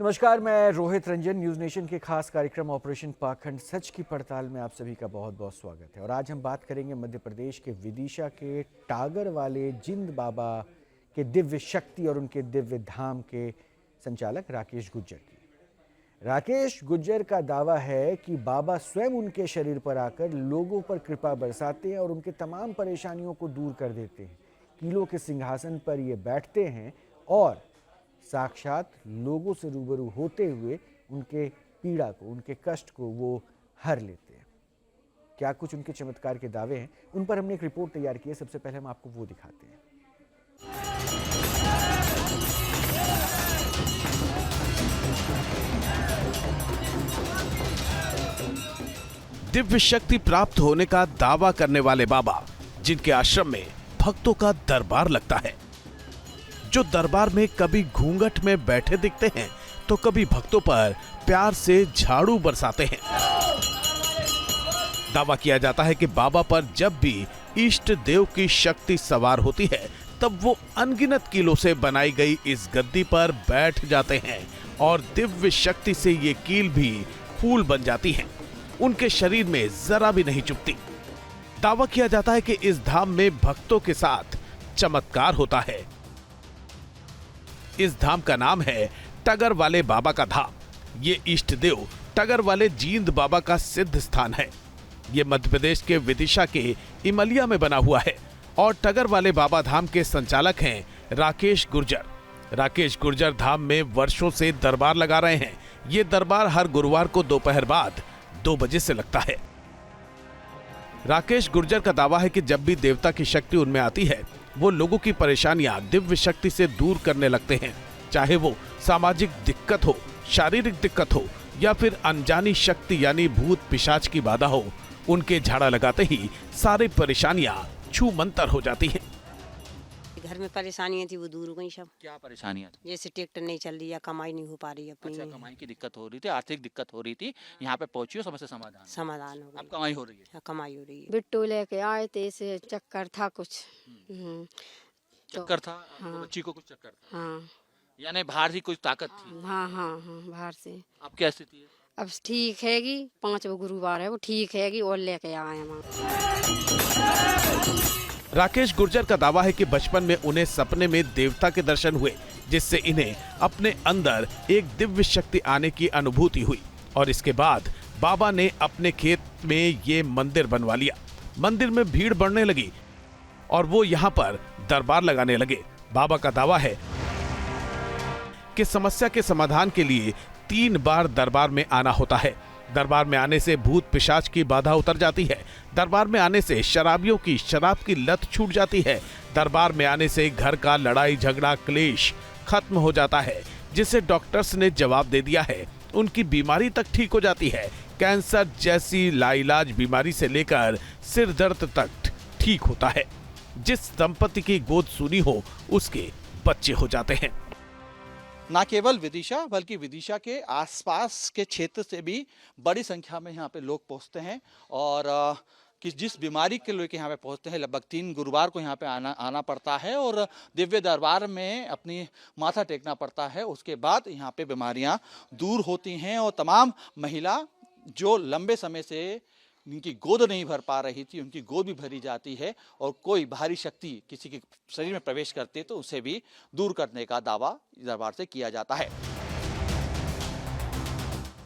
नमस्कार, मैं Rohit Ranjan. News nation के खास कार्यक्रम ऑपरेशन पाखंड सच की पड़ताल में आप सभी का बहुत बहुत स्वागत है। और आज हम बात करेंगे मध्य प्रदेश के विदिशा के टागर वाले जिंद बाबा के दिव्य शक्ति और उनके दिव्य धाम के संचालक राकेश गुर्जर की। राकेश गुर्जर का दावा है कि बाबा स्वयं उनके शरीर पर आकर लोगों पर कृपा बरसाते हैं और उनके तमाम परेशानियों को दूर कर देते हैं। कीलों के सिंहासन पर ये बैठते हैं और साक्षात लोगों से रूबरू होते हुए उनके पीड़ा को, उनके कष्ट को वो हर लेते हैं। क्या कुछ उनके चमत्कार के दावे हैं, उन पर हमने एक रिपोर्ट तैयार की है। सबसे पहले हम आपको वो दिखाते हैं। दिव्य शक्ति प्राप्त होने का दावा करने वाले बाबा, जिनके आश्रम में भक्तों का दरबार लगता है, जो दरबार में कभी घूंघट में बैठे दिखते हैं तो कभी भक्तों पर प्यार से झाड़ू बरसाते हैं। दावा किया जाता है कि बाबा पर जब भी इष्ट देव की शक्ति सवार होती है तब वो अनगिनत कीलों से बनाई गई इस गद्दी पर बैठ जाते हैं और दिव्य शक्ति से ये कील भी फूल बन जाती हैं। उनके शरीर में जरा भी नहीं चुभती। दावा किया जाता है कि इस धाम में भक्तों के साथ चमत्कार होता है। इस धाम का नाम है टगर वाले बाबा का धाम। ये इष्ट देव टगर वाले जींद बाबा का सिद्ध स्थान है। ये मध्य प्रदेश के विदिशा के इमलिया में बना हुआ है और टगर वाले बाबा धाम के संचालक हैं राकेश गुर्जर। राकेश गुर्जर धाम में वर्षों से दरबार लगा रहे हैं। ये दरबार हर गुरुवार को दोपहर बाद 2 बजे से लगता है। राकेश गुर्जर का दावा है कि जब भी देवता की शक्ति उनमें आती है वो लोगों की परेशानियां दिव्य शक्ति से दूर करने लगते हैं। चाहे वो सामाजिक दिक्कत हो, शारीरिक दिक्कत हो या फिर अनजानी शक्ति यानी भूत पिशाच की बाधा हो, उनके झाड़ा लगाते ही सारी परेशानियां छू मंतर हो जाती हैं। घर में परेशानियां थी वो दूर हो गई सब। क्या परेशानियां थी? जैसे ट्रैक्टर नहीं चल रही या कमाई नहीं हो पा रही अपनी। अच्छा, कमाई की दिक्कत हो रही थी, आर्थिक दिक्कत हो रही थी, यहाँ पे पहुंची हो, समस्या समाधान हो अब गई। कमाई हो रही है। हाँ, कमाई हो रही है। बिट्टू लेके आए थे, इसे चक्कर था कुछ। चक्कर था? हाँ। बच्ची को कुछ चक्कर था? हाँ यानी बाहर ही कुछ ताकत थी? हाँ हाँ हाँ, बाहर से। अब क्या स्थिति है? अब ठीक हैगी, 5 गुरुवार है वो ठीक हैगी और लेके आए हम। राकेश गुर्जर का दावा है कि बचपन में उन्हें सपने में देवता के दर्शन हुए, जिससे इन्हें अपने अंदर एक दिव्य शक्ति आने की अनुभूति हुई और इसके बाद बाबा ने अपने खेत में ये मंदिर बनवा लिया। मंदिर में भीड़ बढ़ने लगी और वो यहाँ पर दरबार लगाने लगे। बाबा का दावा है कि समस्या के समाधान के लिए 3 बार दरबार में आना होता है। दरबार में आने से भूत पिशाच की बाधा उतर जाती है। दरबार में आने से शराबियों की शराब की लत छूट जाती है। दरबार में आने से घर का लड़ाई झगड़ा क्लेश खत्म हो जाता है, जिसे डॉक्टर्स ने जवाब दे दिया है। उनकी बीमारी तक ठीक हो जाती है। कैंसर जैसी लाइलाज बीमारी से लेकर सिर दर्द तक ठीक होता है। जिस दंपति की गोद सुनी हो उसके बच्चे हो जाते हैं। न केवल विदिशा बल्कि विदिशा के आसपास के क्षेत्र से भी बड़ी संख्या में यहाँ पे लोग पहुँचते हैं और कि जिस बीमारी के लेके यहाँ पे पहुँचते हैं, लगभग 3 गुरुवार को यहाँ पे आना पड़ता है और दिव्य दरबार में अपनी माथा टेकना पड़ता है। उसके बाद यहाँ पे बीमारियाँ दूर होती हैं और तमाम महिला जो लंबे समय से इनकी गोद नहीं भर पा रही थी, उनकी गोद भी भरी जाती है और कोई भारी शक्ति किसी के शरीर में प्रवेश करती है तो उसे भी दूर करने का दावा दरबार से किया जाता है।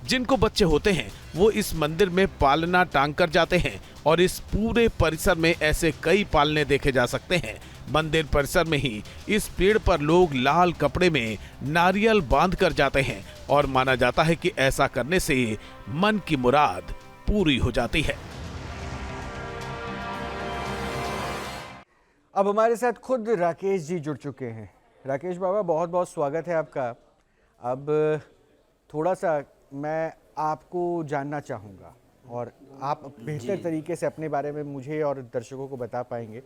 जिनको बच्चे होते हैं वो इस मंदिर में पालना टांग कर जाते हैं और इस पूरे परिसर में ऐसे कई पालने देखे जा सकते हैं। मंदिर परिसर में ही इस पेड़ पर लोग लाल कपड़े में नारियल बांध कर जाते हैं और माना जाता है कि ऐसा करने से मन की मुराद पूरी हो जाती है। अब हमारे साथ खुद राकेश जी जुड़ चुके हैं। राकेश बाबा, बहुत बहुत स्वागत है आपका। अब थोड़ा सा मैं आपको जानना चाहूँगा और आप बेहतर तरीके से अपने बारे में मुझे और दर्शकों को बता पाएंगे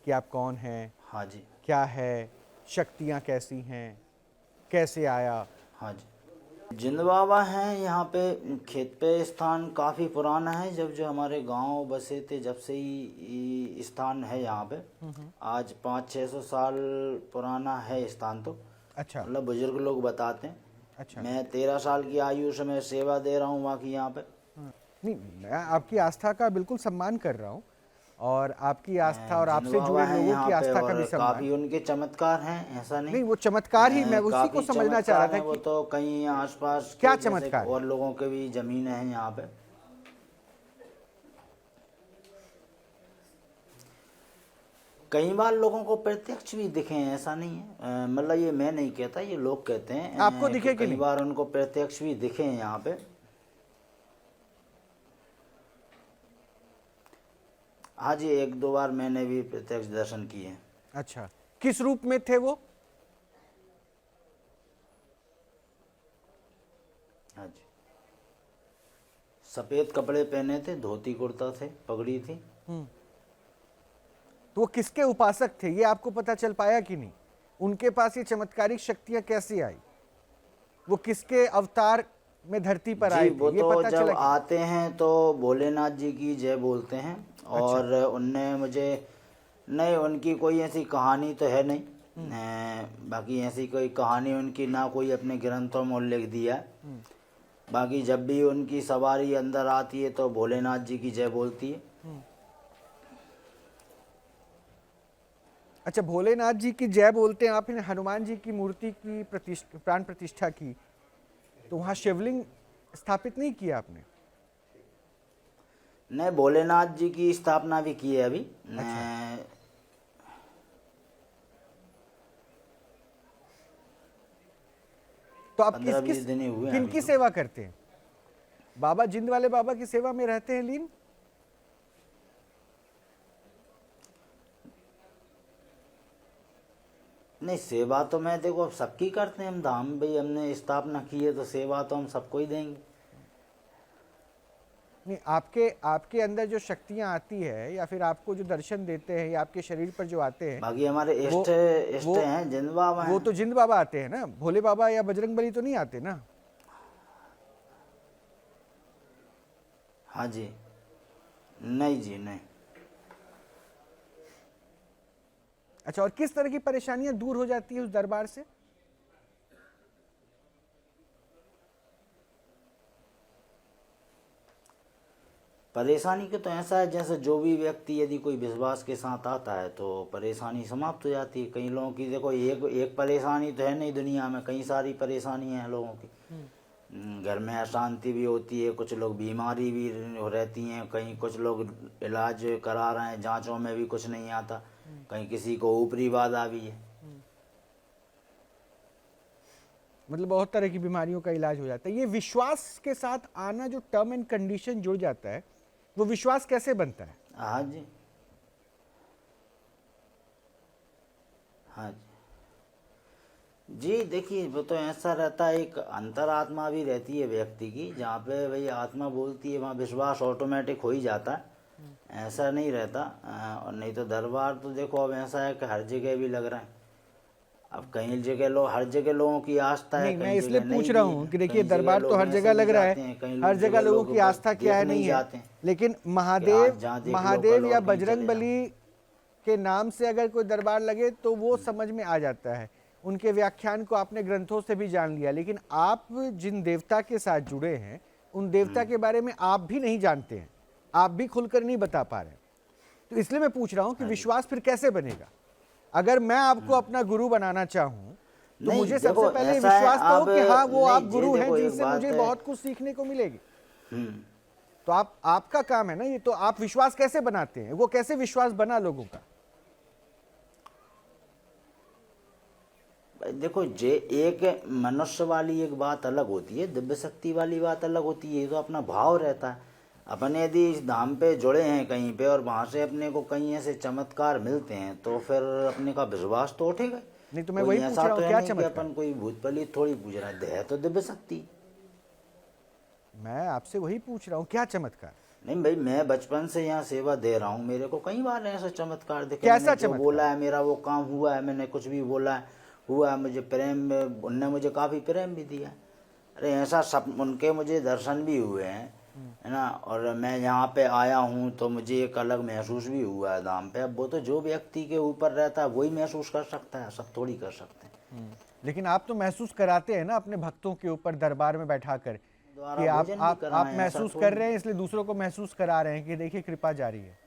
कि आप कौन हैं। हाँ जी। क्या है, शक्तियाँ कैसी हैं, कैसे आया। हाँ जी, जिंद बाबा हैं यहाँ पे। खेत पे स्थान काफ़ी पुराना है, जब जो हमारे गांव बसे थे जब से ही स्थान है यहाँ पे। आज 500-600 साल पुराना है स्थान तो। अच्छा। मतलब बुजुर्ग लोग बताते हैं। अच्छा। मैं 13 साल की आयु से मैं सेवा दे रहा हूँ वहाँ की यहाँ पे। नहीं, मैं आपकी आस्था का बिल्कुल सम्मान कर रहा हूँ और आपकी आस्था और जिन आपसे बाबा जुड़े हैं लोगों यहाँ की पे आस्था का और भी सम्मान। काफी उनके चमत्कार हैं, ऐसा नहीं। नहीं, वो चमत्कार ही मैं उसी को काफी समझना चाह रहा चमत्कार था हैं, वो कि तो कहीं आसपास क्या के जैसे चमत्कार है? और लोगों के भी जमीन है यहाँ पे। कई बार लोगों को प्रत्यक्ष भी दिखे हैं, ऐसा नहीं है। मतलब ये मैं नहीं कहता, ये लोग कहते हैं। आपको दिखे कि कई नहीं? बार उनको प्रत्यक्ष भी दिखे हैं यहाँ पे। हाँ जी, 1-2 बार मैंने भी प्रत्यक्ष दर्शन किए हैं। अच्छा, किस रूप में थे वो? हाँ जी, सफेद कपड़े पहने थे, धोती कुर्ता थे, पगड़ी थी। तो वो किसके उपासक थे, ये आपको पता चल पाया कि नहीं? उनके पास ये चमत्कारिक शक्तियां कैसे आई? वो किसके अवतार में धरती पर आए जी, थे, वो ये तो पता जब चला कि? आते हैं तो भोलेनाथ जी की जय बोलते हैं। और उनने मुझे, नहीं उनकी कोई ऐसी कहानी तो है नहीं। बाकी ऐसी कोई कहानी उनकी ना कोई अपने ग्रंथों में उल्लेख दिया है। बाकी जब भी उनकी सवारी अंदर आती है तो भोलेनाथ जी की जय बोलती है। अच्छा, भोलेनाथ जी की जय बोलते हैं। आपने हनुमान जी की मूर्ति की प्राण प्रतिष्ठा की, तो वहां शिवलिंग स्थापित नहीं किया आपने? ने भोलेनाथ जी की स्थापना भी की है अभी। तो आप 15-20 दिन ही हुए हैं किनकी अभी तो। सेवा करते हैं? बाबा जिंद वाले बाबा की सेवा में रहते हैं लीन? नहीं, सेवा तो मैं देखो सबकी करते हैं हम। धाम भाई हमने स्थापना की है तो सेवा तो हम सबको ही देंगे। नहीं, आपके अंदर जो शक्तियां आती है या फिर आपको जो दर्शन देते हैं या आपके शरीर पर जो आते हैं, बाकी हमारे वो- इष्ट वो- हैं, जिन बाबा हैं। वो तो जिंद बाबा आते हैं ना, भोले बाबा या बजरंग बली तो नहीं आते ना? हाँ जी, नहीं जी, नहीं। अच्छा, और किस तरह की परेशानियां दूर हो जाती है उस दरबार से? परेशानी के तो ऐसा है, जैसे जो भी व्यक्ति यदि कोई विश्वास के साथ आता है तो परेशानी समाप्त हो जाती है। कई लोगों की देखो एक परेशानी तो है नहीं, दुनिया में कई सारी परेशानियां हैं लोगों की। घर में अशांति भी होती है, कुछ लोग बीमारी भी रहती हैं, कहीं कुछ लोग इलाज करा रहे हैं, जांचों में भी कुछ नहीं आता, कहीं किसी को ऊपरी बाधा भी है। मतलब बहुत तरह की बीमारियों का इलाज हो जाता है। ये विश्वास के साथ आना, जो टर्म एंड कंडीशन जुड़ जाता है, वो विश्वास कैसे बनता है? हाँ जी, हाँ जी। जी देखिए, वो तो ऐसा रहता है, एक अंतरात्मा भी रहती है व्यक्ति की, जहाँ पे भाई आत्मा बोलती है वहाँ विश्वास ऑटोमेटिक हो ही जाता है। ऐसा नहीं रहता। और नहीं तो दरबार तो देखो अब ऐसा है कि हर जगह भी लग रहा है। अब कई जगह लोग, हर जगह लोगों की आस्था है, नहीं, मैं कई इसलिए जगह पूछ नहीं रहा भी हूँ है। कि देखिए कई जगह दरबार तो लोग हर ऐसे जगह भी लग रहा जाते हैं, कई है, हर जगह लोगों की बस आस्था क्या है देखने ही नहीं है, जाते हैं। लेकिन कि महादेव आज जहाँ देख लो, महादेव कल या और कहीं बजरंग चले बली के नाम से अगर कोई दरबार लगे तो वो समझ में आ जाता है। उनके व्याख्यान को आपने ग्रंथों से भी जान लिया, लेकिन आप जिन देवता के साथ जुड़े हैं उन देवता के बारे में आप भी नहीं जानते हैं, आप भी खुलकर नहीं बता पा रहे। तो इसलिए मैं पूछ रहा हूं कि विश्वास फिर कैसे बनेगा? अगर मैं आपको अपना गुरु बनाना चाहूं तो नहीं, मुझे देखो, सबसे पहले ऐसा है, विश्वास करो अब कि हाँ वो नहीं, आप ये गुरु हैं देखो, एक जिनसे बात मुझे है। बहुत कुछ सीखने को मिलेगी। हम्म। तो आपका काम है ना ये, तो आप विश्वास कैसे बनाते हैं? वो कैसे विश्वास बना लोगों का? भाई देखो, जे एक मनुष्य वाली एक बात अलग होती है, दिव्य शक्ति वाली बात अलग होती है। ये तो अपना भाव रहता है। अपन यदि इस धाम पे जुड़े हैं कहीं पे और वहां से अपने को कहीं ऐसे चमत्कार मिलते हैं तो फिर अपने का विश्वास तो उठेगा। नहीं, तो मैं कोई वही पूछ ऐसा रहा तो हूँ, है क्या नहीं कि चमत्कार? अपन कोई भूत प्रेत थोड़ी पूछ रहा है, है तो दिव्य शक्ति। मैं आपसे वही पूछ रहा हूँ, क्या चमत्कार? नहीं भाई, मैं बचपन से यहाँ सेवा दे रहा हूँ, मेरे को कई बार ऐसा चमत्कार दिखे। कैसा मैंने जो चमत्कार? बोला है मेरा वो काम हुआ है, मैंने कुछ भी बोला है हुआ है। मुझे प्रेम में उनने मुझे काफ़ी प्रेम भी दिया। अरे ऐसा सब उनके मुझे दर्शन भी हुए हैं, है ना। और मैं यहाँ पे आया हूँ तो मुझे एक अलग महसूस भी हुआ है धाम पे। अब वो तो जो व्यक्ति के ऊपर रहता है वही महसूस कर सकता है, सब थोड़ी कर सकते हैं। लेकिन आप तो महसूस कराते हैं ना अपने भक्तों के ऊपर दरबार में बैठाकर कि आप भोजन भी आप कराएं, आप ऐसा महसूस थोड़ी कर रहे हैं, इसलिए दूसरों को महसूस करा रहे हैं कि देखिए कृपा जारी है।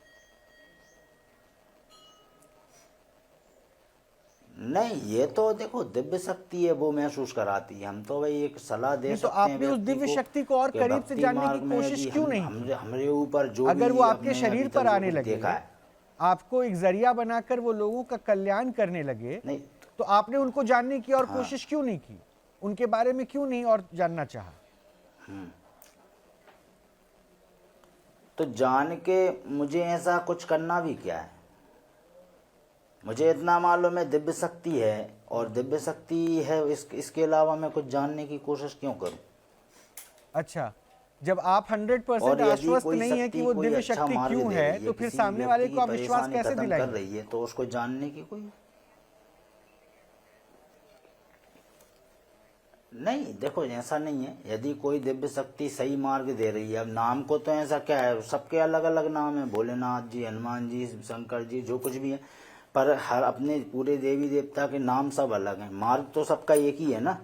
नहीं, ये तो देखो दिव्य शक्ति है, वो महसूस कराती है। हम तो भाई एक सलाह दे नहीं तो सकते हैं आपने उस व्यक्ति दिव्य को शक्ति को और कि करीब से भक्ति जानने मार्ग की में कोशिश यदि क्यों नहीं की? हमारे ऊपर जो अगर भी वो आपके अपने शरीर अभी पर तक जो आने कुछ लगे, देखा है, आपको एक जरिया बनाकर वो लोगों का कल्याण करने लगे, नहीं तो आपने उनको जानने की और कोशिश क्यों नहीं की? उनके बारे में क्यों नहीं और जानना चाहा? तो जान के मुझे ऐसा कुछ करना भी क्या है? मुझे इतना मालूम है दिव्य शक्ति है, और दिव्य शक्ति है, इसके अलावा मैं कुछ जानने की कोशिश क्यों करूं? अच्छा, जब आप 100% और यदि आश्वस्त कोई नहीं है कि वो कोई दिव्य अच्छा शक्ति मार्ग क्यों दे है, रही तो फिर किसी सामने व्यक्ति वाले की को आप विश्वास परेशानी कैसे खत्म कर दिलाएंगे? रही है, तो उसको जानने की कोई नहीं। देखो ऐसा नहीं है, यदि कोई दिव्य शक्ति सही मार्ग दे रही है, अब नाम को तो ऐसा क्या है, सबके अलग अलग नाम है, भोलेनाथ जी, हनुमान जी, शंकर जी, जो कुछ भी है, पर हर अपने पूरे देवी देवता के नाम सब अलग हैं, मार्ग तो सबका एक ही है ना। तो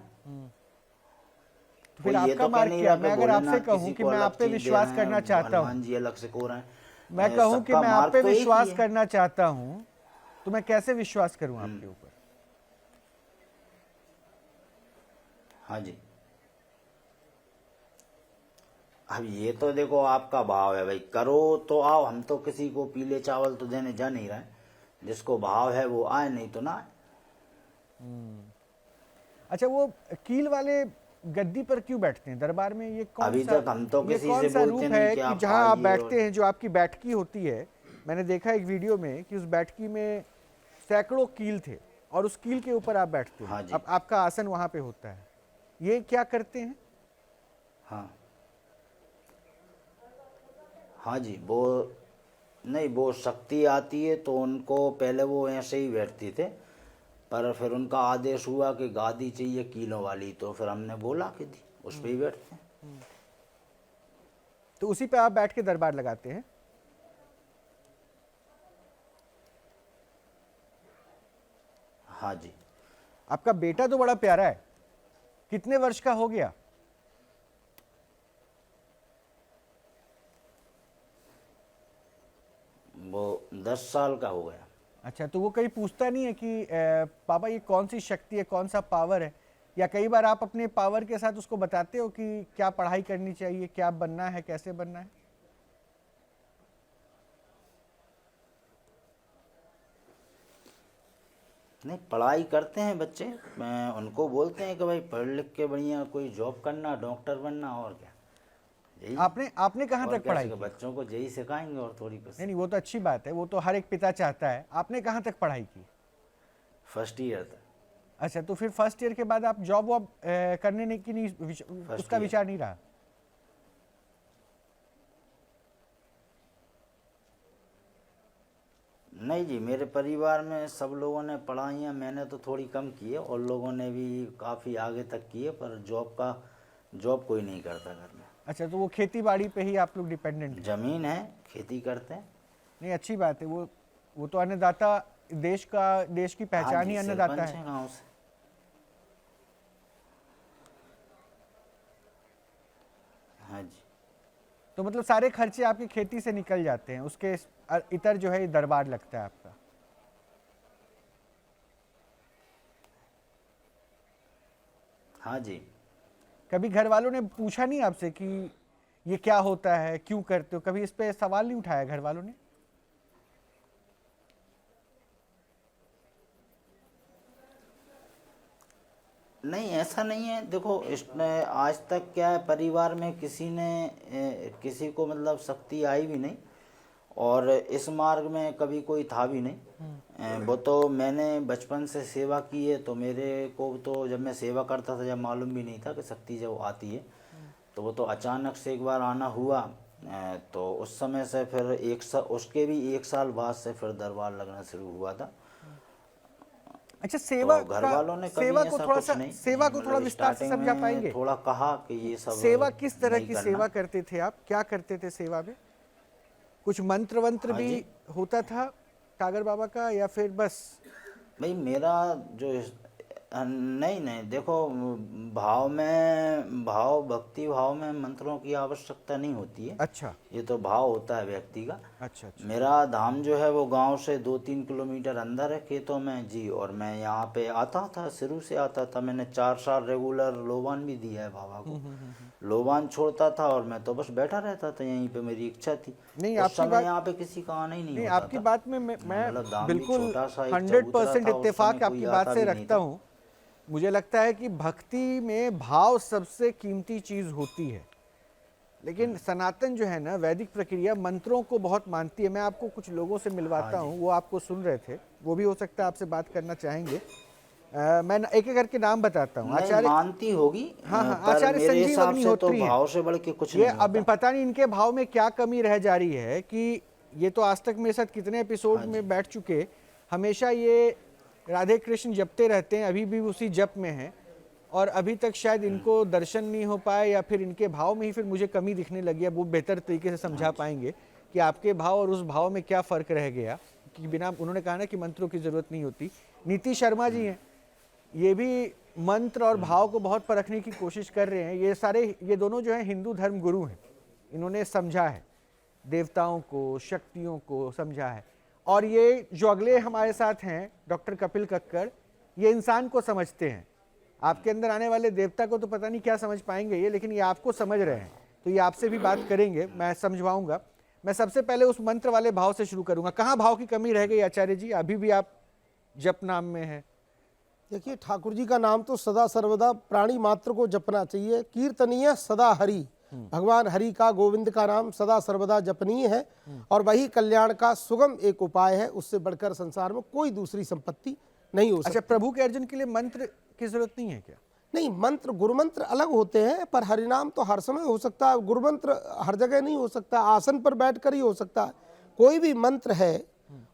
फिर कोई ये आपका तो कह मार्ग नहीं क्या? रहा मैं कि अगर आपसे भोलेनाथ कहूं किसी कि को मैं अलग आप पे चीज दे विश्वास रहे करना हैं, चाहता हूं, हनुमान जी अलग से को रहे हैं, मैं कहूं कि सबका मैं आप मार्ग पे तो एक ही विश्वास है। करना चाहता हूं, तो मैं कैसे विश्वास करूं आपके ऊपर? हाँ जी, अब ये तो देखो आपका भाव है भाई, करो तो आओ, हम तो किसी को पीले चावल तो देने जा नहीं रहे, जिसको भाव है वो आए, नहीं तो ना आए। अच्छा, वो कील वाले गद्दी पर क्यों बैठते हैं दरबार में? ये कौन अभी सा तक हम तो ये किसी कौन से सा बोलते रूप नहीं है कि कि आप जहां आप आइए, बैठते और हैं, जो आपकी बैठकी होती है? मैंने देखा एक वीडियो में कि उस बैठकी में सैकड़ों कील थे और उस कील के ऊपर आप बैठते हैं। हाँ जी। अब आपका आसन वहां पे होता है, ये क्या करते हैं? हाँ हाँ जी, वो नहीं, वो शक्ति आती है तो उनको पहले वो ऐसे ही बैठते थे, पर फिर उनका आदेश हुआ कि गादी चाहिए कीलों वाली, तो फिर हमने बोला कि दी, उस पर ही बैठते हैं। तो उसी पे आप बैठ के दरबार लगाते हैं? हाँ जी, आपका बेटा तो बड़ा प्यारा है, कितने वर्ष का हो गया? वो 10 साल का हो गया। अच्छा, तो वो कहीं पूछता नहीं है कि पापा ये कौन सी शक्ति है, कौन सा पावर है? या कई बार आप अपने पावर के साथ उसको बताते हो कि क्या पढ़ाई करनी चाहिए, क्या बनना है, कैसे बनना है? नहीं, पढ़ाई करते हैं बच्चे, उनको बोलते हैं कि भाई पढ़ लिख के बढ़िया कोई जॉब करना, डॉक्टर बनना, और क्या, यही। आपने कहाँ और तक क्या पढ़ाई सीखा? की? बच्चों को यही सिखाएंगे और थोड़ी कुछ। नहीं, वो तो अच्छी बात है, वो तो हर एक पिता चाहता है। आपने कहाँ तक पढ़ाई की? फर्स्ट ईयर तक। अच्छा, तो फिर फर्स्ट ईयर के बाद आप जॉब वॉब करने नहीं की, नहीं उसका year। विचार नहीं रहा? नहीं जी, मेरे परिवार में सब लोगों ने पढ़ाइयाँ, मैंने तो थोड़ी कम की है, और लोगों ने भी काफ़ी आगे तक की है, पर जॉब कोई नहीं करता घर में। अच्छा, तो वो खेती बाड़ी पे ही आप लोग डिपेंडेंट हैं? जमीन है, खेती करते हैं। नहीं, अच्छी बात है, वो तो अन्नदाता, देश की पहचान हाँ ही जी, अन्नदाता सरपंच है। हैं गाँव से। हाँ जी, तो मतलब सारे खर्चे आपकी खेती से निकल जाते हैं, उसके इतर जो है ये दरबार लगता है आपका? हाँ जी। कभी घर वालों ने पूछा नहीं आपसे कि ये क्या होता है, क्यों करते हो? कभी इस पे सवाल नहीं उठाया घर वालों ने? नहीं, ऐसा नहीं है, देखो इसमें आज तक क्या है, परिवार में किसी को मतलब शक्ति आई भी नहीं, और इस मार्ग में कभी कोई था भी नहीं। वो तो मैंने बचपन से सेवा की है, तो मेरे को तो जब मैं सेवा करता था, जब मालूम भी नहीं था कि शक्ति जब आती है, तो वो तो अचानक से एक बार आना हुआ, तो उस समय से फिर उसके भी 1 साल बाद से फिर दरबार लगना शुरू हुआ था। अच्छा, सेवा तो घर वालों ने कभी सेवा को ऐसा थोड़ा कुछ सा नहीं, सेवा को थोड़ा मतलब विस्तार से स्टार्टिंग समझा में पाएंगे? थोड़ा कहा कि ये सब सेवा किस तरह नहीं की करना। सेवा करते थे आप? क्या करते थे सेवा में? कुछ मंत्र वंत्र हाँ भी जी। होता था टागर बाबा का, या फिर बस? भाई मेरा जो नहीं नहीं, देखो भक्ति भाव में मंत्रों की आवश्यकता नहीं होती है। अच्छा ये तो भाव होता है व्यक्ति का। अच्छा अच्छा। मेरा धाम जो है वो गांव से 2-3 किलोमीटर अंदर है, खेतों में जी। और मैं यहाँ पे आता था, शुरू से आता था। मैंने 4 साल रेगुलर लोबान भी दिया है बाबा को। लोबान छोड़ता था और मैं तो बस बैठा रहता था यहीं पे, मेरी इच्छा थी। नहीं, उस आपकी समय बात यहाँ पे किसी का आना ही नहीं नहीं, होता आपकी था। बात में मैं मतलब दाम भी बिल्कुल छोटा सा एक 100% चबूतरा था, उस इत्तेफाक समय आपकी कोई बात आता से भी नहीं रखता था। हूँ। मुझे लगता है कि भक्ति में भाव सबसे कीमती चीज होती है, लेकिन सनातन जो है ना, वैदिक प्रक्रिया मंत्रों को बहुत मानती है। मैं आपको कुछ लोगों से मिलवाता हूँ, वो आपको सुन रहे थे, वो भी हो सकता है आपसे बात करना चाहेंगे। मैं एक एक करके नाम बताता हूँ। नहीं, आचार्य, मानती होगी। हाँ हाँ, पर आचार्य मेरे संजीव हिसाब से तो अग्निहोत्री हैं। भाव से बढ़ के कुछ ये नहीं अब होता। पता नहीं इनके भाव में क्या कमी रह जा रही है कि ये तो आज तक मेरे साथ कितने एपिसोड में बैठ चुके, हमेशा ये राधे कृष्ण जपते रहते हैं, अभी भी उसी जप में हैं, और अभी तक शायद इनको दर्शन नहीं हो पाए, या फिर इनके भाव में ही फिर मुझे कमी दिखने लगी है। वो बेहतर तरीके से समझा पाएंगे कि आपके भाव और उस भाव में क्या फ़र्क रह गया, कि बिना, उन्होंने कहा ना कि मंत्रों की ज़रूरत नहीं होती। नीति शर्मा जी हैं, ये भी मंत्र और भाव को बहुत परखने की कोशिश कर रहे हैं। ये दोनों जो हैं हिंदू धर्म गुरु हैं, इन्होंने समझा है देवताओं को, शक्तियों को समझा है। और ये जो अगले हमारे साथ हैं डॉक्टर कपिल कक्कड़, ये इंसान को समझते हैं। आपके अंदर आने वाले देवता को तो पता नहीं क्या समझ पाएंगे ये, लेकिन ये आपको समझ रहे हैं, तो ये आपसे भी बात करेंगे, मैं समझवाऊंगा। मैं सबसे पहले उस मंत्र वाले भाव से शुरू करूंगा। कहाँ भाव की कमी रह गई आचार्य जी? अभी भी आप जप नाम में है। देखिए, ठाकुर जी का नाम तो सदा सर्वदा प्राणी मात्र को जपना चाहिए। कीर्तनीय सदा हरि, भगवान हरि का, गोविंद का नाम सदा सर्वदा जपनीय है, और वही कल्याण का सुगम एक उपाय है। उससे बढ़कर संसार में कोई दूसरी संपत्ति नहीं हो सकती। अच्छा, प्रभु के अर्जुन के लिए मंत्र की जरूरत नहीं है क्या? नहीं, मंत्र गुरु मंत्र अलग होते हैं, पर हरिनाम तो हर समय हो सकता है। गुरु मंत्र हर जगह नहीं हो सकता, आसन पर बैठकर ही हो सकता है। कोई भी मंत्र है,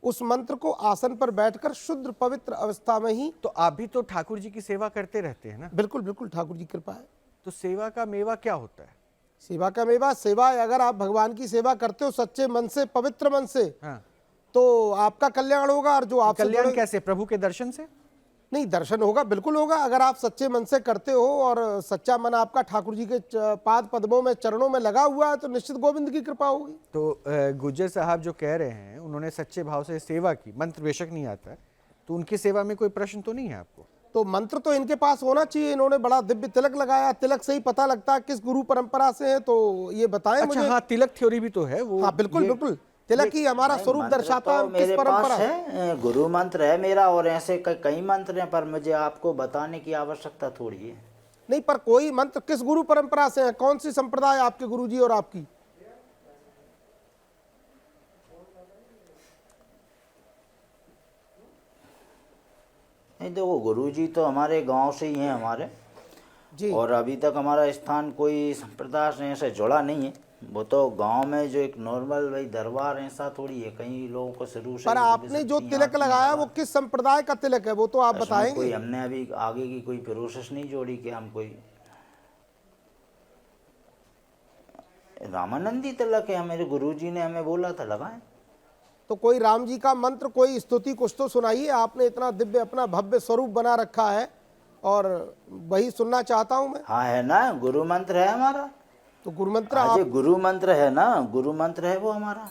उस मंत्र को आसन पर बैठकर शुद्ध पवित्र अवस्था में ही। तो आप भी तो ठाकुर जी की सेवा करते रहते हैं ना? बिल्कुल बिल्कुल, ठाकुर जी कृपा है। तो सेवा का मेवा क्या होता है? सेवा का मेवा, सेवा अगर आप भगवान की सेवा करते हो सच्चे मन से, पवित्र मन से, हाँ। तो आपका कल्याण होगा। और जो आपसे कल्याण जुड़े- कैसे? प्रभु के दर्शन से? नहीं, दर्शन होगा, बिल्कुल होगा। अगर आप सच्चे मन से करते हो और सच्चा मन आपका ठाकुर जी के पाद पद्मों में, चरणों में लगा हुआ है, तो निश्चित गोविंद की कृपा होगी। तो गुज्जर साहब जो कह रहे हैं, उन्होंने सच्चे भाव से सेवा की, मंत्र बेशक नहीं आता है, तो उनकी सेवा में कोई प्रश्न तो नहीं है आपको? तो मंत्र तो इनके पास होना चाहिए। इन्होंने बड़ा दिव्य तिलक लगाया, तिलक से ही पता लगता है किस गुरु परंपरा से है, तो ये बताएं अच्छा, मुझे। हाँ, तिलक थ्योरी भी तो है वो। हाँ बिल्कुल बिल्कुल, तिलक ही हमारा स्वरूप मंत्र दर्शाता है तो हम किस मेरे परंपरा पास है, गुरु मंत्र है मेरा, और ऐसे कई मंत्र हैं, पर मुझे आपको बताने की आवश्यकता थोड़ी है। नहीं, पर कोई मंत्र किस गुरु परंपरा से है? कौन सी संप्रदाय आपके गुरुजी और आपकी? नहीं, देखो गुरुजी तो हमारे गांव से ही हैं हमारे जी। और अभी तक हमारा स्थान कोई संप्रदाय से ऐसे जुड़ा नहीं है। वो तो गांव में जो एक नॉर्मल भाई दरबार ऐसा थोड़ी है, कई लोगों को शुरू से पर ही आपने जो शक्तियाँ तिलक आती हैं। लगाया वो किस संप्रदाय का तिलक है, वो तो आप उसमें बताएंगे। कोई हमने अभी आगे की कोई प्रोसेस नहीं जोड़ी कि हम कोई रामानंदी तिलक है, मेरे गुरुजी ने हमें बोला था लगाएं। तो कोई राम जी का मंत्र, कोई स्तुति कुछ तो सुनाइए। आपने इतना दिव्य अपना भव्य स्वरूप बना रखा है और वही सुनना चाहता हूं मैं। हाँ है ना, गुरु मंत्र है हमारा। तो गुरु मंत्र हाँ जी, आप, गुरु मंत्र है ना, गुरु मंत्र है वो हमारा।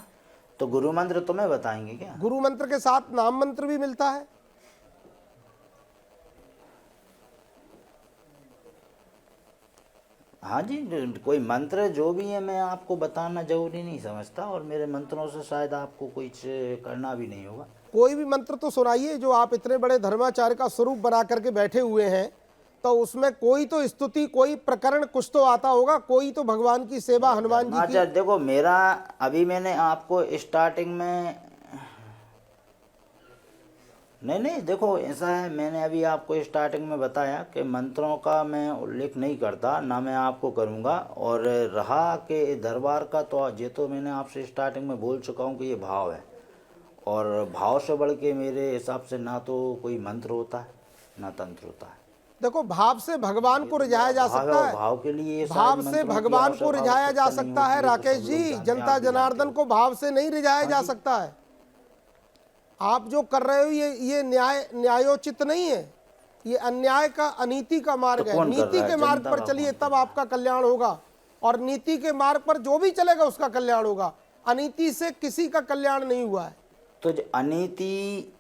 तो गुरु मंत्र तुम्हें बताएंगे क्या? गुरु मंत्र के साथ नाम मंत्र भी मिलता है? हाँ जी, कोई मंत्र जो भी है मैं आपको बताना जरूरी नहीं समझता, और मेरे मंत्रों से शायद आपको कुछ करना भी नहीं होगा। कोई भी मंत्र तो सुनाइए। जो आप इतने बड़े धर्माचार्य का स्वरूप बना करके बैठे हुए हैं, तो उसमें कोई तो स्तुति, कोई प्रकरण कुछ तो आता होगा, कोई तो भगवान की सेवा, हनुमान जी अच्छा की। देखो, मेरा अभी मैंने आपको स्टार्टिंग में नहीं देखो ऐसा है, मैंने अभी आपको स्टार्टिंग में बताया कि मंत्रों का मैं उल्लेख नहीं करता, ना मैं आपको करूँगा। और रहा के दरबार का, तो ये तो मैंने आपसे स्टार्टिंग में बोल चुका हूँ कि ये भाव है, और भाव से बढ़ के मेरे हिसाब से ना तो कोई मंत्र होता है ना तंत्र होता है। देखो, भाव से भगवान को रिझाया जा भाव सकता और है। भाव के लिए भाव से भगवान को रिझाया जा सकता है राकेश जी। जनता जनार्दन को भाव से नहीं रिझाया जा सकता है। आप जो कर रहे हो ये न्यायोचित नहीं है। ये अन्याय का, अनीति का मार्ग तो है। कौन कर नीति रहा है? के मार्ग जनता पर का चलिए कौन तब आपका कल्याण होगा, और नीति के मार्ग पर जो भी चलेगा उसका कल्याण होगा। अनीति से किसी का कल्याण नहीं हुआ है। तो जो अनीति,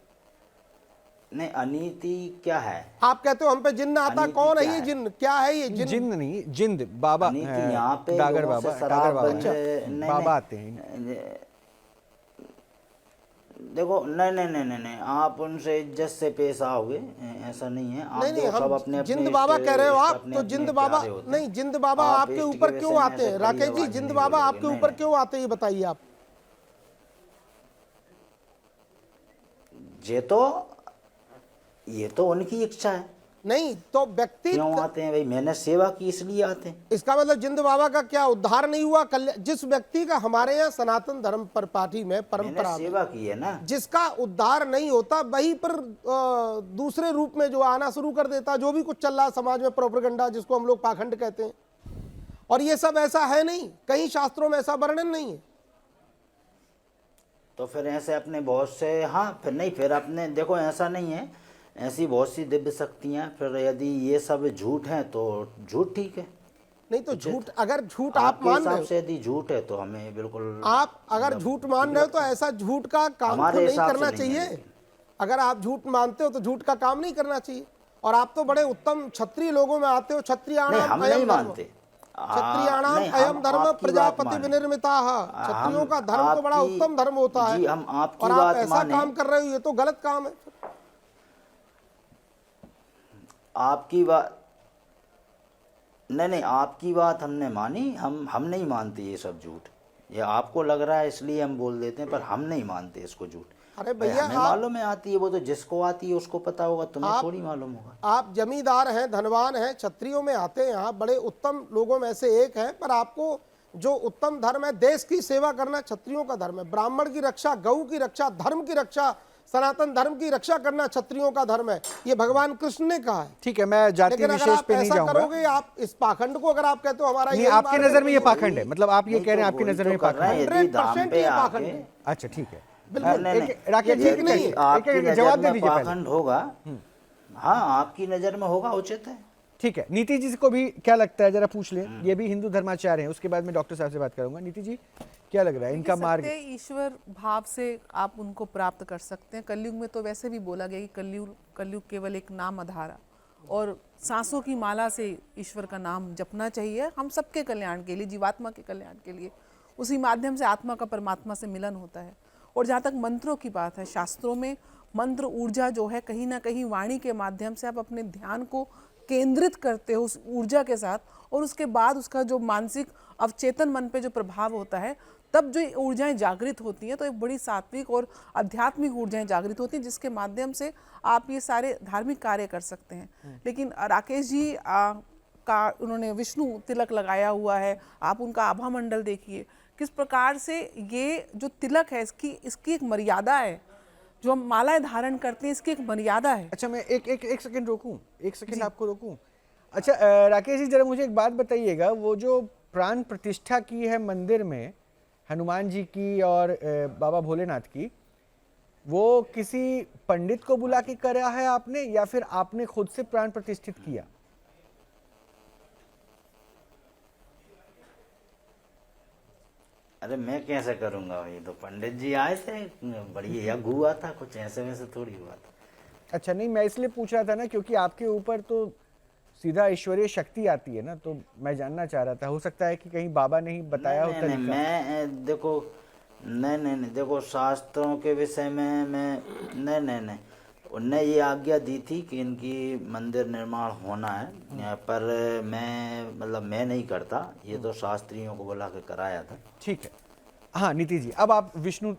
नहीं अनीति क्या है? आप कहते हो हम पे जिन्न आता, अनीति कौन है क्या ये है? जिन्न? क्या है ये जिन्न? जिंद नहीं, जिंद बाबा अनीति यहाँ पे डागर लोगों से बाबा, शराब डागर बाबा, नहीं, बाबा नहीं, आते हैं। देखो नहीं, आप उनसे इज्जत से पेश आओगे, ऐसा नहीं है। आप नहीं नहीं, देखो, सब हम अपने अपने जिंद बाबा कह रहे हो आप, अपने तो अपने जिंद बाबा प्यारे होते हैं। नहीं, जिंद बाबा आप आपके इष्ट ऊपर के क्यों विषय में आते हैं ऐसे राकेश जी? खड़ी जिंद आवाज बाबा नहीं आपके बोलोगे, ऊपर नहीं, क्यों आते हैं ये बताइए आप। ये तो उनकी इच्छा है। नहीं तो व्यक्ति, क्यों आते हैं भाई? मैंने सेवा की इसलिए आते हैं। इसका मतलब जिंद बाबा का क्या उद्धार नहीं हुआ? जिस व्यक्ति का हमारे यहाँ सनातन धर्म पर पार्टी में मैंने परंपरा में सेवा की है ना। जिसका उद्धार नहीं होता वही पर दूसरे रूप में जो आना शुरू कर देता, जो भी कुछ चल रहा है समाज में, प्रोपेगेंडा जिसको हम लोग पाखंड कहते हैं, और ये सब ऐसा है नहीं, कहीं शास्त्रों में ऐसा वर्णन नहीं है। तो फिर ऐसे अपने बहुत से, हाँ फिर नहीं, फिर अपने देखो ऐसा नहीं है, ऐसी बहुत सी दिव्य शक्तियाँ, फिर यदि ये सब झूठ हैं तो झूठ ठीक है। नहीं तो झूठ, अगर झूठ आप आपके मान रहे हिसाब हो, से यदि झूठ है तो हमें बिल्कुल, आप अगर झूठ मान रहे हो तो ऐसा झूठ का काम तो हमारे नहीं हिसाब से करना नहीं है। चाहिए। अगर आप झूठ मानते हो तो झूठ का काम नहीं करना चाहिए। और आप तो बड़े उत्तम क्षत्रिय लोगों में आते हो। नहीं, क्षत्रियाणाम हम अयम नहीं धर्म, मानते। क्षत्रियाणाम नहीं, हम अयम धर्म आपकी बात प्रजापति माने। विनिर्मिता। क्षत्रियों का धर्म तो बड़ा आपकी- उत्तम धर्म होता है, जी, हम आपकी और आप बात ऐसा माने। काम कर रहे हो, ये तो गलत काम है। आपकी बात नहीं, आपकी बात हमने मानी। हम नहीं मानते ये सब झूठ। ये आपको लग रहा है इसलिए हम बोल देते हैं, पर हम नहीं मानते इसको झूठ। अरे भाई, भैया, हमें आप मालूम है आती है, वो तो जिसको आती है उसको पता होगा, तुम्हें आप- थोड़ी मालूम होगा। आप जमींदार हैं, धनवान हैं, क्षत्रियों में आते हैं, यहाँ बड़े उत्तम लोगों में से एक हैं, पर आपको जो उत्तम धर्म है, देश की सेवा करना क्षत्रियों का धर्म है। ब्राह्मण की रक्षा, गौ की रक्षा, धर्म की रक्षा, सनातन धर्म की रक्षा करना क्षत्रियों का धर्म है। ये भगवान कृष्ण ने कहा है। ठीक है, मैं जाति लेकिन अगर विशेष आप पे नहीं ऐसा जाऊंगा। करोगे, आप इस पाखंड को अगर आप कहते हो हमारा नहीं, यही आपके मार्ग है, नजर में ये तो पाखंड है, मतलब आप ये नहीं कह रहे हैं तो आपकी वही नजर तो में कर रहे पाखंड हैं, है। यदि धाम 100% पे ये पाखंड आके, है। अच्छा ठीक है, बिल्कुल। नहीं, राकेश जी ठीक नहीं है। आपकी एक नजर जवाब दे में दीजिए पहले। पाखंड होगा। हाँ, आपकी नजर में होगा, उचित है। ठीक है, नीति जी को भी क्या लगता है जरा पूछ लें। ये भी हिंदू धर्माचार्य हैं, उसके बाद में डॉक्टर साहब से बात करूंगा। नीति जी, क्या लग रहा है इनका मार्ग? सत्य ईश्वर भाव से आप उनको प्राप्त कर सकते हैं। कलयुग में तो वैसे भी बोला गया कि कलयुग केवल एक नाम आधारा, और सांसों की माला से ईश्वर का नाम जपना चाहिए, हम सबके कल्याण के लिए, जीवात्मा के कल्याण के लिए। उसी माध्यम से आत्मा का परमात्मा से मिलन होता है। और जहाँ तक मंत्रों की बात है, शास्त्रों में मंत्र ऊर्जा जो है, कहीं ना कहीं वाणी के माध्यम से आप अपने ध्यान को केंद्रित करते हो उस ऊर्जा के साथ, और उसके बाद उसका जो मानसिक अवचेतन मन पे जो प्रभाव होता है, तब जो ऊर्जाएं जागृत होती हैं, तो एक बड़ी सात्विक और आध्यात्मिक ऊर्जाएं जागृत होती हैं, जिसके माध्यम से आप ये सारे धार्मिक कार्य कर सकते हैं। लेकिन राकेश जी का उन्होंने विष्णु तिलक लगाया हुआ है, आप उनका आभा मंडल देखिए किस प्रकार से ये जो तिलक है, इसकी एक मर्यादा है। जो हम मालाएं धारण करते हैं, इसकी एक मर्यादा है। अच्छा, मैं एक सेकंड रोकूं, एक सेकंड आपको रोकूं। अच्छा राकेश जी, जरा मुझे एक बात बताइएगा, वो जो प्राण प्रतिष्ठा की है मंदिर में, हनुमान जी की और बाबा भोलेनाथ की, वो किसी पंडित को बुला के करा है आपने, या फिर आपने खुद से प्राण प्रतिष्ठित किया? अरे मैं कैसे करूंगा, ये तो पंडित जी आए थे, बढ़िया हुआ था, कुछ ऐसे वैसे थोड़ी हुआ था। अच्छा, नहीं मैं इसलिए पूछ रहा था ना, क्योंकि आपके ऊपर तो सीधा ईश्वरीय शक्ति आती है ना, तो मैं जानना चाह रहा था, हो सकता है कि कहीं बाबा ने ही बताया हो तरीका। मैं देखो, नहीं, देखो शास्त्रों के विषय में मैं नहीं, उनने ये आज्ञा दी थी कि इनकी मंदिर निर्माण होना है, पर मैं नहीं करता, ये तो शास्त्रियों को बुला के कराया था। ठीक है, हाँ नीति जी, अब आप विष्णु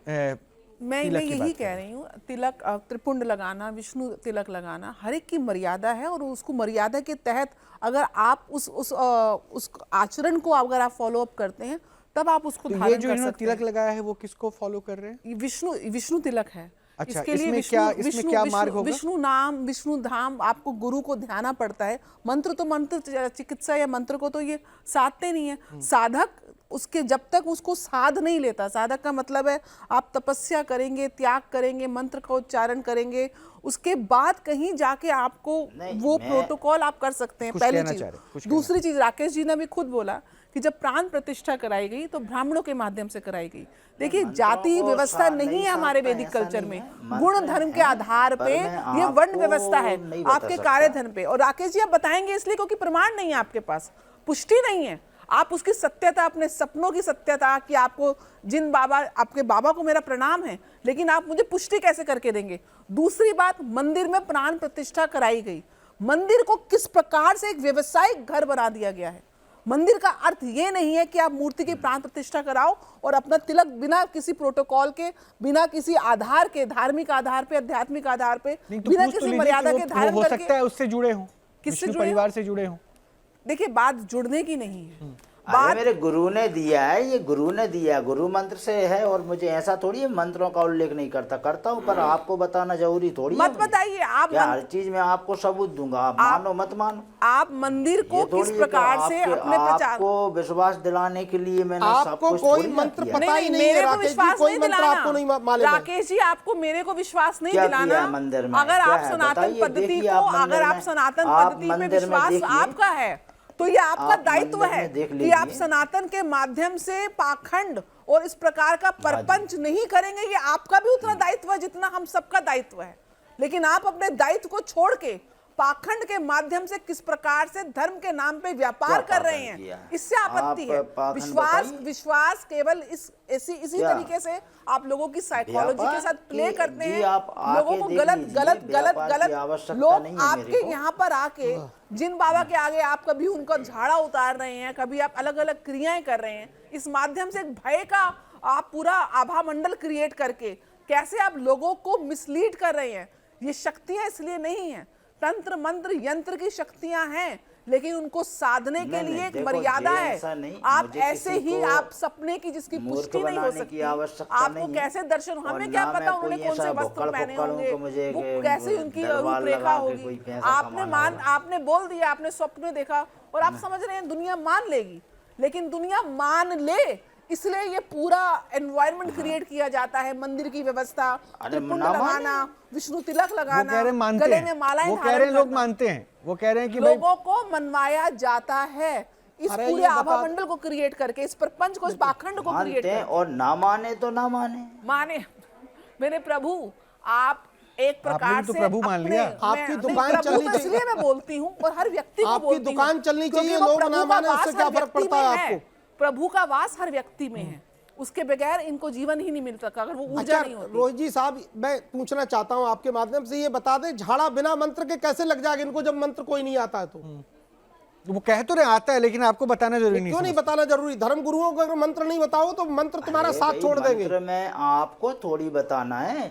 मैं यही कह रही हूँ, तिलक त्रिपुंड लगाना, विष्णु तिलक लगाना, हर एक की मर्यादा है, और उसको मर्यादा के तहत अगर आप उस आचरण को अगर आप फॉलो अप करते हैं, तब आप उसको धारण कर सकते हैं। ये जो तिलक लगाया है वो किसको फॉलो कर रहे हैं? विष्णु तिलक है। अच्छा, इसके लिए इसमें क्या मार्ग होगा? विष्णु नाम, विष्णु धाम, आपको गुरु को ध्याना पड़ता है। मंत्र चिकित्सा या मंत्र को तो ये साधते नहीं है। साधक उसके जब तक उसको साध नहीं लेता, साधक का मतलब है आप तपस्या करेंगे, त्याग करेंगे, मंत्र का उच्चारण करेंगे, उसके बाद कहीं जाके आपको वो प्रोटोकॉल आप कर सकते हैं। पहली चीज। दूसरी चीज, राकेश जी ने भी खुद बोला कि जब प्राण प्रतिष्ठा कराई गई तो ब्राह्मणों के माध्यम से कराई गई। देखिए, जाति व्यवस्था नहीं है हमारे वैदिक कल्चर में, गुण धर्म के आधार पे ये वर्ण व्यवस्था है, आपके कार्य धर्म पे। और राकेश जी आप बताएंगे इसलिए क्योंकि प्रमाण नहीं है आपके पास, पुष्टि नहीं है। आप उसकी सत्यता, अपने सपनों की सत्यता कि आपको जिन बाबा, आपके बाबा को मेरा प्रणाम है, लेकिन आप मुझे पुष्टि कैसे करके देंगे? दूसरी बात, मंदिर में प्राण प्रतिष्ठा कराई गई, मंदिर को किस प्रकार से एक व्यवसायिक घर बना दिया गया है। मंदिर का अर्थ ये नहीं है कि आप मूर्ति की प्राण प्रतिष्ठा कराओ और अपना तिलक बिना किसी प्रोटोकॉल के, बिना किसी आधार के, धार्मिक आधार पे, आध्यात्मिक आधार पे, बिना किसी मर्यादा के धारण हो करके। सकता है उससे जुड़े हों, किससे विष्णु जुड़े परिवार से जुड़े हों। देखिए, बात जुड़ने की नहीं है, अरे मेरे गुरु ने दिया है, ये गुरु ने दिया है, गुरु मंत्र से है। और मुझे ऐसा थोड़ी है मंत्रों का उल्लेख नहीं करता हूँ, पर आपको बताना जरूरी थोड़ी है। मत बताइए आप, क्या हर चीज में आपको सबूत दूंगा, आप मानो मत मानो। आप मंदिर को किस प्रकार से अपने प्रचार, आपको विश्वास दिलाने के लिए मैंने आपको कोई मंत्र पता ही नहीं है, राकेश जी, कोई मंत्र आपको नहीं मालूम। राकेश जी, आपको मेरे को विश्वास नहीं दिलाना। मंदिर में अगर आप सनातन पद्धति को, अगर आप सनातन पद्धति पे विश्वास आपका है तो ये आपका दायित्व है कि आप सनातन के माध्यम से पाखंड और इस प्रकार का परपंच नहीं करेंगे। ये आपका भी उतना दायित्व है जितना हम सबका दायित्व है। लेकिन आप अपने दायित्व को छोड़ के पाखंड के माध्यम से किस प्रकार से धर्म के नाम पे व्यापार कर रहे हैं, इससे आपत्ति है। विश्वास केवल इसी तरीके से आप लोगों की साइकोलॉजी के साथ प्ले करते हैं, लोगों को गलत लोग आपके यहाँ पर आके जिन बाबा के आगे आप कभी उनका झाड़ा उतार रहे हैं, कभी आप अलग अलग क्रियाएं कर रहे हैं, इस माध्यम से एक भय का आप पूरा आभा मंडल क्रिएट करके कैसे आप लोगों को मिसलीड कर रहे हैं। ये शक्तियां इसलिए नहीं है, तंत्र मंत्र यंत्र की शक्तियां हैं, लेकिन उनको साधने के लिए एक मर्यादा है। आप ऐसे ही आप सपने की जिसकी पुष्टि नहीं हो सकती, आपको कैसे दर्शन, हमें क्या पता उन्होंने कौन से वस्त्र पहने होंगे, वो कैसे उनकी रूपरेखा होगी। आपने बोल दिया, आपने स्वप्न देखा और आप समझ रहे हैं दुनिया मान लेगी, लेकिन दुनिया मान ले इसलिए ये पूरा एनवायरनमेंट क्रिएट किया जाता है। मंदिर की व्यवस्था, त्रिपुंड लगाना, विष्णु तिलक लगाना, गले में मालाएं, वो कह रहे हैं लोग मानते हैं, वो कह रहे हैं कि लोगों को मनवाया जाता है इस पूरे आभा मंडल को क्रिएट करके, इस प्रपंच को, इस पाखंड को क्रिएट करके। और ना माने तो ना माने मेरे प्रभु, आप एक प्रकार से प्रभु मान लिया। आपकी दुकान चलनी चाहिए, इसलिए मैं बोलती हूँ और हर व्यक्ति को बोलती हूँ, आपकी दुकान चलनी चाहिए, लोग ना माने उससे क्या फर्क पड़ता है आपको। प्रभु का वास हर व्यक्ति में है, उसके बगैर इनको जीवन ही नहीं मिल सकता अगर वो ऊर्जा नहीं होती। रोहित जी साहब, मैं पूछना चाहता हूं आपके माध्यम से, ये बता दें झाड़ा बिना मंत्र के कैसे लग जाएगा इनको, जब मंत्र कोई नहीं आता है तो? वो कह तो रहे आता है, लेकिन आपको बताना जरूरी नहीं। क्यों नहीं बताना जरूरी? धर्म गुरुओं को अगर मंत्र नहीं बताओ तो मंत्र तुम्हारा साथ छोड़ देंगे। मंत्र में आपको थोड़ी बताना है।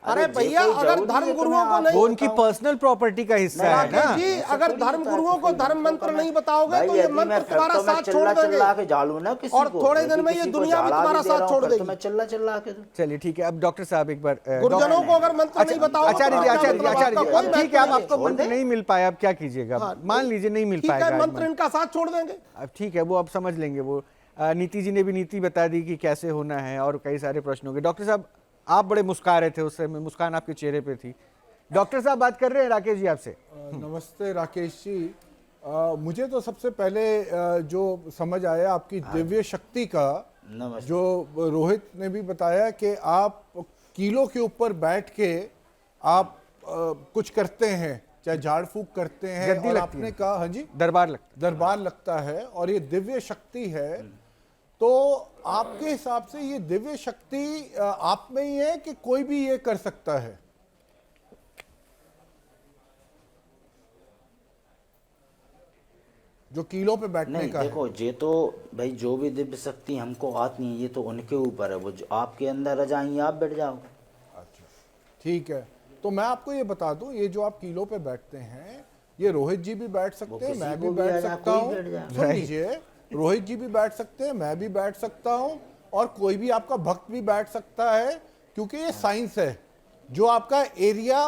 अरे भैया, अगर धर्म गुरुओं को नहीं, वो उनकी पर्सनल प्रॉपर्टी का हिस्सा है ना जी। अगर धर्म गुरुओं को धर्म मंत्र नहीं बताओगे तो ये मंत्र तुम्हारा साथ छोड़ देंगे झाड़ू ना किसी और थोड़े दिन में ये दुनिया भी तुम्हारा साथ छोड़ देगी। मैं चिल्ला के चलिए ठीक है। अब डॉक्टर साहब एक बार गुरुजनों को अगर मंत्र नहीं बताओ, आचार्य जी ठीक है, अब आपको मंत्र नहीं मिल पाया, अब क्या कीजिएगा? मान लीजिए नहीं मिल पाएगा, मंत्र इनका साथ छोड़ देंगे। अब ठीक है, वो अब समझ लेंगे। वो नीति जी ने भी नीति बता दी कि कैसे होना है और कई सारे प्रश्नों के। डॉक्टर साहब, आप बड़े मुस्कुरा रहे थे उस समय, मुस्कान आपके चेहरे पे थी। डॉक्टर साहब बात कर रहे हैं राकेश जी आपसे। नमस्ते राकेश जी। मुझे तो सबसे पहले जो समझ आया आपकी दिव्य शक्ति का, जो रोहित ने भी बताया कि आप कीलों के ऊपर बैठ के आप कुछ करते हैं, चाहे झाड़ फूक करते हैं, और आपने कहा हाँ जी दरबार लगता है और ये दिव्य शक्ति है। तो आपके हिसाब से ये दिव्य शक्ति आप में ही है कि कोई भी ये कर सकता है? जो कीलों पे बैठने नहीं, का देखो ये तो भाई जो भी दिव्य शक्ति हमको आती है ये तो उनके ऊपर है, वो जो आपके अंदर आ जाएंगी आप बैठ जाओ। अच्छा ठीक है, तो मैं आपको ये बता दूं, ये जो आप कीलों पे बैठते हैं ये रोहित जी भी बैठ सकते हैं, मैं भी बैठ सकता हूँ। सुन लीजिए, रोहित जी भी बैठ सकते हैं, मैं भी बैठ सकता हूँ, और कोई भी आपका भक्त भी बैठ सकता है, क्योंकि ये साइंस है। जो आपका एरिया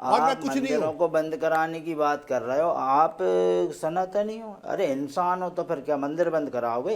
और मैं आप कुछ नहीं मंदिरों हूँ। को बंद कराने की बात कर रहे हो, आप सनातनी हो, अरे इंसान हो तो फिर क्या मंदिर बंद कराओगे?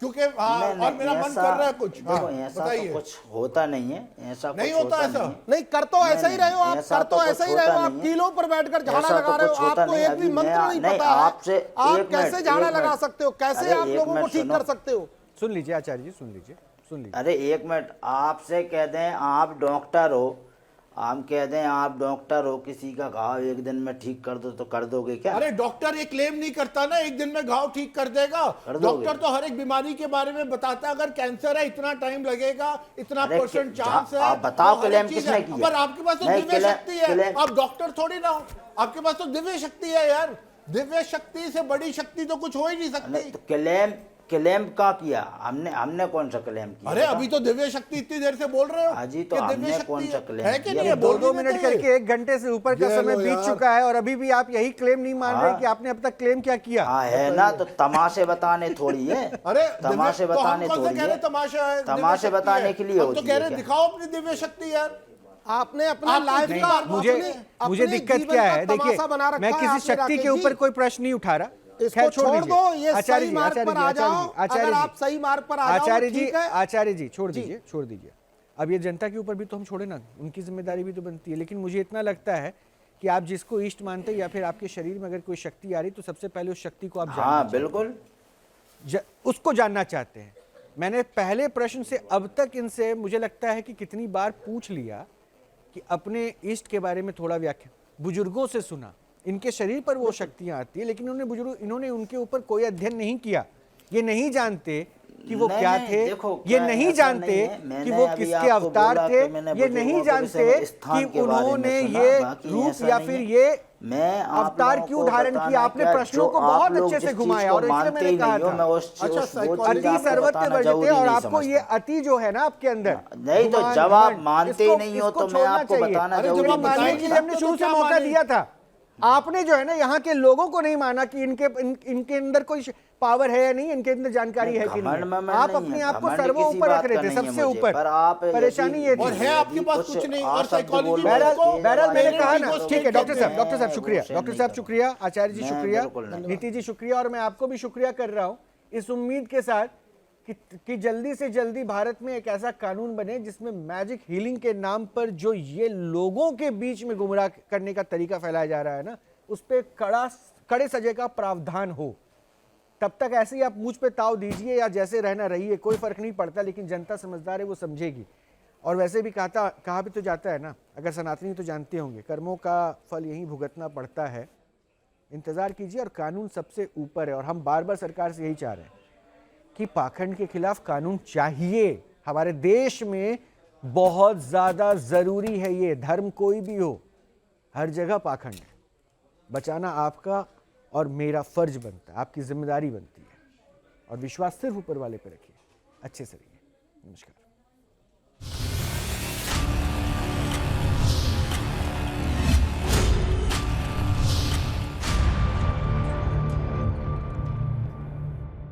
क्योंकि हाँ, और मेरा मन कर रहा है कुछ। देखो हाँ, ऐसा बताइए। तो कुछ होता नहीं है, ऐसा नहीं कुछ होता ऐसा? नहीं है। नहीं, कर तो ऐसा ही रहे हो आप, ऐसा कर तो तो ऐसा कुछ ही रहे हो होता आप, नहीं है। कीलों पर बैठकर झाड़ा ऐसा तो लगा रहे हो, कुछ होता आपको नहीं। एक भी अभी मंत्र मैं- नहीं नहीं, पता है, आपसे आप एक कैसे मिनट, झाड़ा एक लगा मिनट। सकते हो, कैसे अरे आप एक लोगों को मिनट ठीक सुनो। कर सकते हो? सुन लीजिए आचार्य जी, सुन लीजिए, सुन लीजिए। अरे एक मिनट, आपसे कह दें आप डॉक्टर हो, हम कह दें आप डॉक्टर हो, किसी का घाव एक दिन में ठीक कर दो तो कर दोगे क्या? अरे डॉक्टर ये क्लेम नहीं करता ना एक दिन में घाव ठीक कर देगा। डॉक्टर तो हर एक बीमारी के बारे में बताता है, अगर कैंसर है इतना टाइम लगेगा, इतना परसेंट चांस है। आप बताओ तो हर क्लेम एक चीज किसने है। किया? पर आपके पास तो दिव्य शक्ति है, आप डॉक्टर थोड़ी ना हो, आपके पास तो दिव्य शक्ति है यार। दिव्य शक्ति से बड़ी शक्ति तो कुछ हो ही नहीं सकती। तो क्लेम का किया हमने कौन सा क्लेम किया? अरे अभी तो दिव्य शक्ति इतनी देर से बोल रहे हो। हाजी तो कि दिव्य हमने शक्ति कौन सा क्लेम है कि किया? नहीं है? दो बोल मिनट देते करके 1 घंटे से ऊपर का ये समय लो बीत यार। चुका है और अभी भी आप यही क्लेम नहीं मान रहे कि आपने अब तक क्लेम क्या किया। हाँ है ना, तो तमाशे बताने थोड़ी है। अरे तमाशे तो हम बताने कौन से थोड़ी कह रहे है? तमाशा है? दिव्य तमाशे शक्ति बताने है। के लिए हम तो होती कह है रहे क्या? दिखाओ अपनी दिव्य शक्ति यार। आपने अपना आप तो लाइफ नहीं, का मुझे दिक्कत क्या है, देखिए मैं किसी शक्ति के ऊपर कोई प्रश्न नहीं उठा रहा। इसको छोड़ दो, ये आचार्य सही जी, मार्ग आचार्य पर जी, आ आचार्य जाओ। जी, आचार्य अगर जी, आप सही मार्ग पर आ जाओ आचार्य तो जी, ठीक है। आचार्य जी छोड़ दीजिए। अब ये जनता के ऊपर भी तो हम छोड़े ना, उनकी जिम्मेदारी भी तो बनती है। लेकिन मुझे इतना लगता है कि आप जिसको इष्ट मानते हैं या फिर आपके शरीर में अगर कोई शक्ति आ रही तो सबसे पहले उस शक्ति को आप हाँ बिल्कुल उसको जानना चाहते हैं। मैंने पहले प्रश्न से अब तक इनसे मुझे लगता है कि कितनी बार पूछ लिया कि अपने इष्ट के बारे में थोड़ा व्याख्या, बुजुर्गों से सुना, इनके शरीर पर वो शक्तियां आती है, लेकिन इन्होंने उनके ऊपर कोई अध्ययन नहीं किया। ये नहीं जानते कि वो नहीं, क्या नहीं, थे, देखो, ये क्या नहीं ऐसा जानते नहीं है। कि मैंने वो अभी किसके आपको अवतार बोला थे, कि मैंने ये नहीं बुजुर्गों के जानते विषय में स्थान कि के बारे में उन्होंने सुना, ये बाकी रूप ऐसा या नहीं फिर है। ये मैं आप अवतार लोगों क्यों को धारण बताना किया। आपने क्या, प्रश्नों जो को आप बहुत लोग अच्छे से जिस चीज घुमाया को और इसलिए मानते मैंने ही कहा नहीं हो, मैं था वो चीज अति आपको सर्वत्र बताना वर्जते जरूरी और नहीं आपको ये समझता। अति जो है ना आपके अंदर नहीं तो गुमान, जब आप घमंड, मानते ही इसको- नहीं हो इसको तो मैं छोड़ना आपको चाहिए। बताना अरे जरूरी जब आप नहीं मानने बताएंगे के समझता। लिए हमने तो शुरू से क्या मौका माने? दिया था। आपने जो है ना यहाँ के लोगों को नहीं माना कि इनके अंदर कोई पावर है या नहीं, इनके अंदर जानकारी है कि घमंड में नहीं। मैं आप नहीं अपने है, आप को घमंड सर्व किसी ऊपर बात रख रहे का थे, नहीं है सबसे मुझे, ऊपर। पर आप परेशानी ये और थी। है आपके पास कुछ नहीं और साइकोलॉजी बहरहाल मैंने कहा ना, बोलोगे। ठीक है डॉक्टर साहब मैं शुक्रिया, वो डॉक्टर नहीं साहब करूँगा। शुक्रिया, आचार्य जी मैं शुक्रिया, बिल्कुल नहीं। नीति जी शुक्रिया, और मैं आपको भी शुक्रिया कर रहा हूँ इस उम्मीद के साथ कि जल्दी से जल्दी भारत में एक ऐसा कानून बने जिसमें मैजिक हीलिंग के नाम पर जो ये लोगों के बीच में गुमराह करने का तरीका फैलाया जा रहा है ना, उस पर कड़े सजे का प्रावधान हो। तब तक ऐसे ही आप मुझ पे ताव दीजिए या जैसे रहना रहिए, कोई फर्क नहीं पड़ता, लेकिन जनता समझदार है, वो समझेगी। और वैसे भी कहा भी तो जाता है ना, अगर सनातनी तो जानते होंगे, कर्मों का फल यहीं भुगतना पड़ता है। इंतजार कीजिए, और कानून सबसे ऊपर है। और हम बार बार सरकार से यही चाह रहे हैं कि पाखंड के खिलाफ कानून चाहिए। हमारे देश में बहुत ज्यादा जरूरी है ये। धर्म कोई भी हो, हर जगह पाखंड है। बचाना आपका और मेरा फर्ज बनता है, आपकी जिम्मेदारी बनती है। और विश्वास सिर्फ ऊपर वाले पे रखिए। अच्छे से रहिए। नमस्कार।